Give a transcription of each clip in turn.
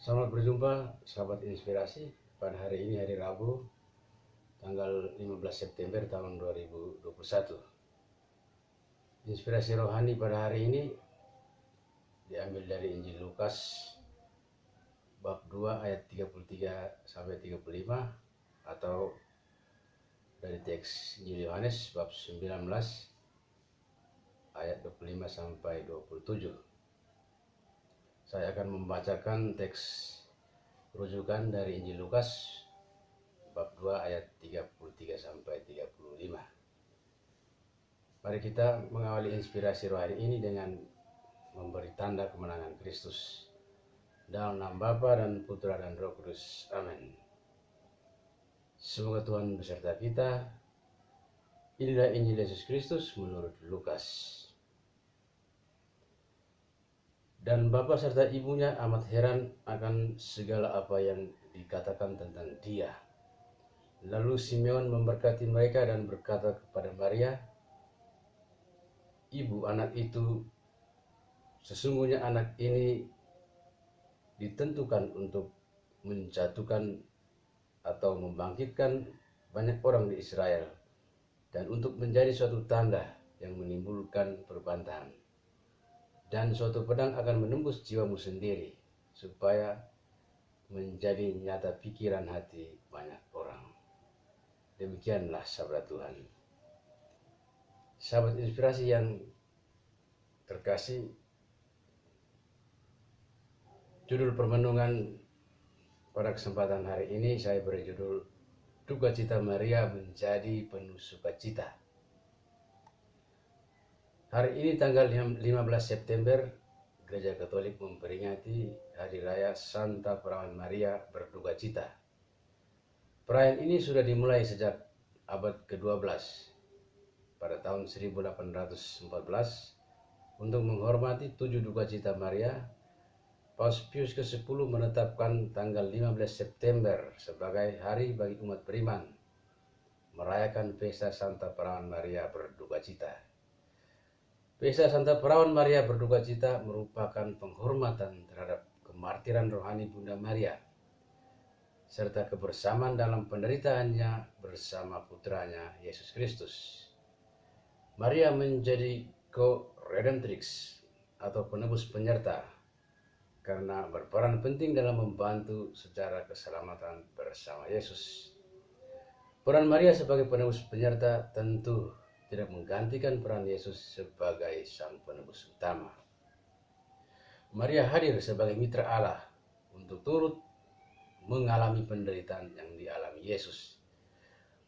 Selamat berjumpa sahabat inspirasi pada hari ini, hari Rabu tanggal 15 September tahun 2021. Inspirasi rohani pada hari ini diambil dari Injil Lukas bab 2 ayat 33 sampai 35 atau dari teks Injil Yohanes bab 19 ayat 25 sampai 27. Saya akan membacakan teks rujukan dari Injil Lukas bab 2 ayat 33 sampai 35. Mari kita mengawali inspirasi rohani ini dengan memberi tanda kemenangan Kristus. Dalam nama Bapa dan Putra dan Roh Kudus. Amin. Semoga Tuhan beserta kita. Inilah Injil Yesus Kristus menurut Lukas. Dan bapa serta ibunya amat heran akan segala apa yang dikatakan tentang dia. Lalu Simeon memberkati mereka dan berkata kepada Maria, "Ibu anak itu, sesungguhnya anak ini ditentukan untuk menjatuhkan atau membangkitkan banyak orang di Israel dan untuk menjadi suatu tanda yang menimbulkan perbantahan. Dan suatu pedang akan menembus jiwamu sendiri, supaya menjadi nyata pikiran hati banyak orang." Demikianlah sabda Tuhan. Sahabat inspirasi yang terkasih, judul permenungan pada kesempatan hari ini saya beri judul Duka Cita Maria Menjadi Penuh Sukacita. Hari ini tanggal 15 September, Gereja Katolik memperingati Hari Raya Santa Perawan Maria Berduka Cita. Perayaan ini sudah dimulai sejak abad ke-12 pada tahun 1814 untuk menghormati 7 duka cita Maria. Paus Pius ke-10 menetapkan tanggal 15 September sebagai hari bagi umat beriman merayakan pesta Santa Perawan Maria Berduka Cita. Pesta Santa Perawan Maria Berduka Cita merupakan penghormatan terhadap kemartiran rohani Bunda Maria serta kebersamaan dalam penderitaannya bersama putranya Yesus Kristus. Maria menjadi co-redemptrix atau penebus penyerta karena berperan penting dalam membantu secara keselamatan bersama Yesus. Peran Maria sebagai penebus penyerta tentu tidak menggantikan peran Yesus sebagai sang penebus utama. Maria hadir sebagai mitra Allah untuk turut mengalami penderitaan yang dialami Yesus.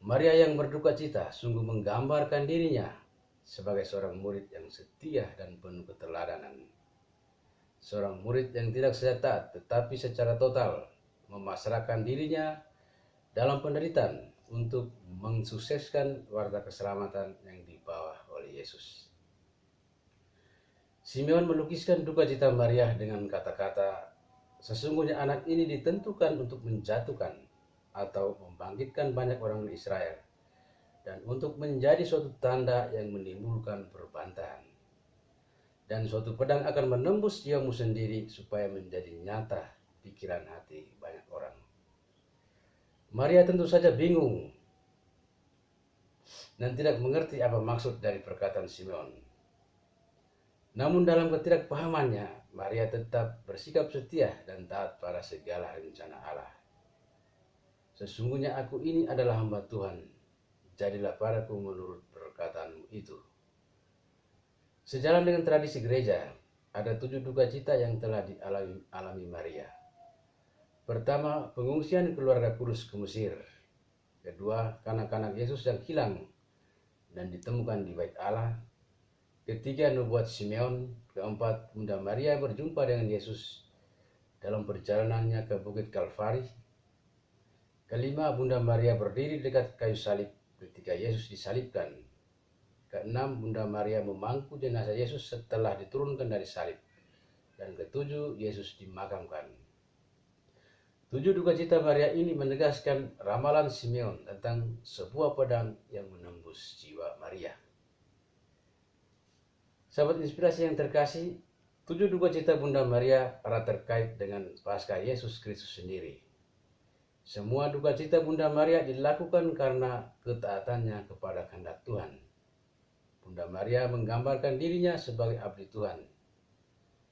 Maria yang berduka cita sungguh menggambarkan dirinya sebagai seorang murid yang setia dan penuh keteladanan. Seorang murid yang tidak saja taat tetapi secara total memasrahkan dirinya dalam penderitaan untuk mensukseskan warta keselamatan yang dibawa oleh Yesus. Simeon melukiskan duka cita Maria dengan kata-kata, "Sesungguhnya anak ini ditentukan untuk menjatuhkan atau membangkitkan banyak orang di Israel dan untuk menjadi suatu tanda yang menimbulkan perbantahan. Dan suatu pedang akan menembus jiwamu sendiri supaya menjadi nyata pikiran hati banyak orang." Maria tentu saja bingung dan tidak mengerti apa maksud dari perkataan Simeon. Namun dalam ketidakpahamannya, Maria tetap bersikap setia dan taat pada segala rencana Allah. "Sesungguhnya aku ini adalah hamba Tuhan, jadilah padaku menurut perkataanmu itu." Sejalan dengan tradisi gereja, ada 7 duka cita yang telah dialami Maria. Pertama, pengungsian keluarga kudus ke Mesir. Kedua, kanak-kanak Yesus yang hilang dan ditemukan di Bait Allah. Ketiga, nubuat Simeon. Keempat, Bunda Maria berjumpa dengan Yesus dalam perjalanannya ke Bukit Kalvari. Kelima, Bunda Maria berdiri dekat kayu salib ketika Yesus disalibkan. Keenam, Bunda Maria memangku jenazah Yesus setelah diturunkan dari salib. Dan ketujuh, Yesus dimakamkan. 7 duka cita Maria ini menegaskan ramalan Simeon tentang sebuah pedang yang menembus jiwa Maria. Sahabat inspirasi yang terkasih, Tujuh duka cita Bunda Maria erat terkait dengan Paskah Yesus Kristus sendiri. Semua duka cita Bunda Maria dilakukan karena ketaatannya kepada kehendak Tuhan. Bunda Maria menggambarkan dirinya sebagai abdi Tuhan,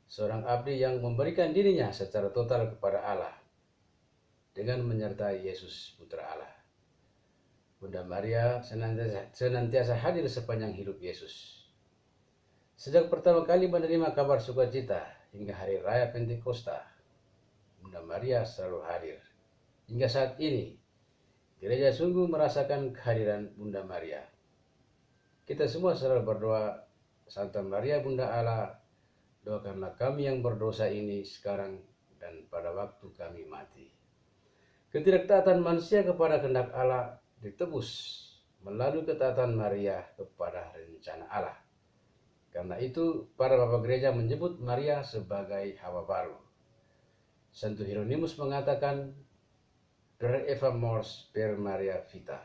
seorang abdi yang memberikan dirinya secara total kepada Allah dengan menyertai Yesus Putra Allah. Bunda Maria senantiasa hadir sepanjang hidup Yesus. Sejak pertama kali menerima kabar sukacita hingga hari raya Pentakosta, Bunda Maria selalu hadir. Hingga saat ini, gereja sungguh merasakan kehadiran Bunda Maria. Kita semua selalu berdoa, Santa Maria Bunda Allah, doakanlah kami yang berdosa ini sekarang dan pada waktu kami mati. Ketidaktaatan manusia kepada kehendak Allah ditebus melalui ketaatan Maria kepada rencana Allah. Karena itu, para Bapak Gereja menyebut Maria sebagai Hawa baru. Santo Hieronymus mengatakan, Per Eva mors per Maria vita.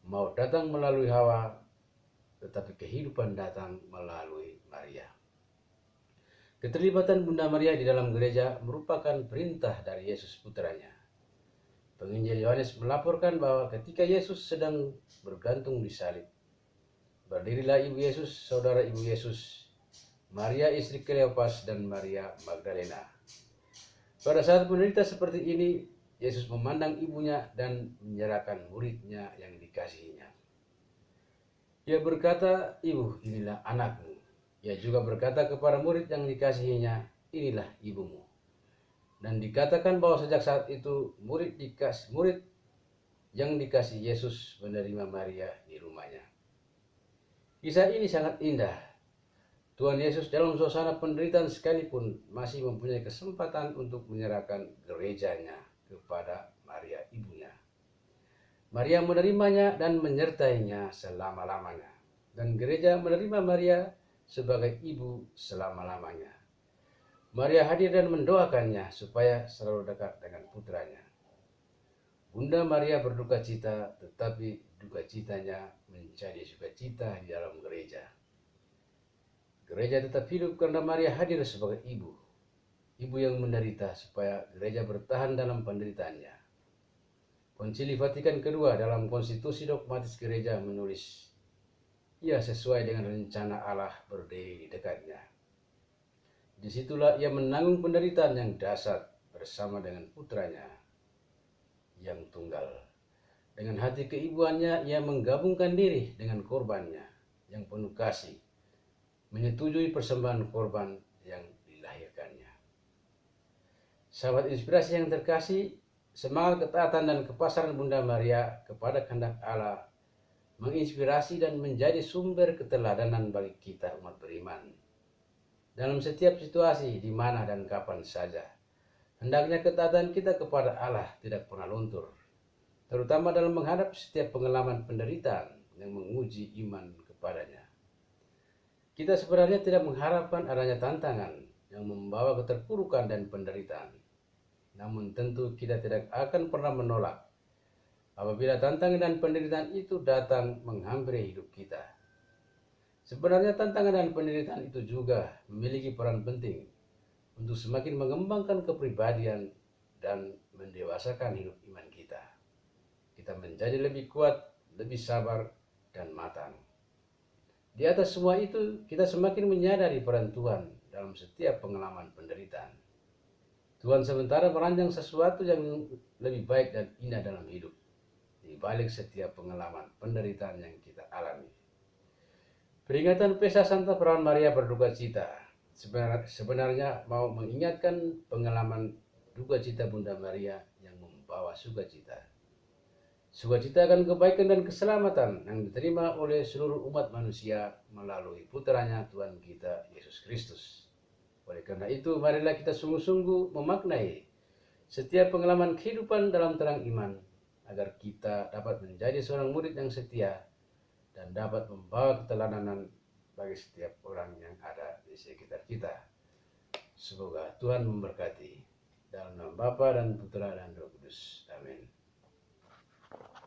Maut datang melalui Hawa, tetapi kehidupan datang melalui Maria. Keterlibatan Bunda Maria di dalam gereja merupakan perintah dari Yesus putranya. Penginjil Yohanes melaporkan bahwa ketika Yesus sedang bergantung di salib, berdirilah ibu Yesus, saudara ibu Yesus, Maria istri Kleopas dan Maria Magdalena. Pada saat menderita seperti ini, Yesus memandang ibunya dan menyerahkan muridnya yang dikasihinya. Ia berkata, "Ibu, inilah anakmu." Ia juga berkata kepada murid yang dikasihinya, "Inilah ibumu." Dan dikatakan bahwa sejak saat itu murid yang dikasih Yesus menerima Maria di rumahnya. Kisah ini sangat indah. Tuhan Yesus dalam suasana penderitaan sekalipun masih mempunyai kesempatan untuk menyerahkan gerejanya kepada Maria ibunya. Maria menerimanya dan menyertainya selama-lamanya. Dan gereja menerima Maria sebagai ibu selama-lamanya. Maria hadir dan mendoakannya supaya selalu dekat dengan putranya. Bunda Maria berduka cita, tetapi duka citanya menjadi sukacita di dalam gereja. Gereja tetap hidup karena Maria hadir sebagai ibu. Ibu yang menderita supaya gereja bertahan dalam penderitaannya. Konsili Vatikan II dalam konstitusi dogmatis gereja menulis, ia sesuai dengan rencana Allah berdiri di dekatnya. Disitulah ia menanggung penderitaan yang dahsyat bersama dengan putranya yang tunggal. Dengan hati keibuannya, ia menggabungkan diri dengan korbannya yang penuh kasih, menyetujui persembahan korban yang dilahirkannya. Sahabat inspirasi yang terkasih, semangat ketaatan dan kepasaran Bunda Maria kepada kehendak Allah menginspirasi dan menjadi sumber keteladanan bagi kita umat beriman. Dalam setiap situasi, di mana dan kapan saja, hendaknya ketaatan kita kepada Allah tidak pernah luntur, terutama dalam menghadapi setiap pengalaman penderitaan yang menguji iman kepadanya. Kita sebenarnya tidak mengharapkan adanya tantangan yang membawa keterpurukan dan penderitaan. Namun tentu kita tidak akan pernah menolak apabila tantangan dan penderitaan itu datang menghampiri hidup kita. Sebenarnya tantangan dan penderitaan itu juga memiliki peran penting untuk semakin mengembangkan kepribadian dan mendewasakan hidup iman kita. Kita menjadi lebih kuat, lebih sabar, dan matang. Di atas semua itu, kita semakin menyadari peran Tuhan dalam setiap pengalaman penderitaan. Tuhan sementara merancang sesuatu yang lebih baik dan indah dalam hidup, di balik setiap pengalaman penderitaan yang kita alami. Peringatan Pesta Santa Perawan Maria berduka cita sebenarnya mau mengingatkan pengalaman duka cita Bunda Maria yang membawa sukacita. Sukacita akan kebaikan dan keselamatan yang diterima oleh seluruh umat manusia melalui putranya Tuhan kita Yesus Kristus. Oleh karena itu, marilah kita sungguh-sungguh memaknai setiap pengalaman kehidupan dalam terang iman, agar kita dapat menjadi seorang murid yang setia dan dapat membawa keteladanan bagi setiap orang yang ada di sekitar kita. Semoga Tuhan memberkati. Dalam nama Bapa dan Putra dan Roh Kudus. Amin.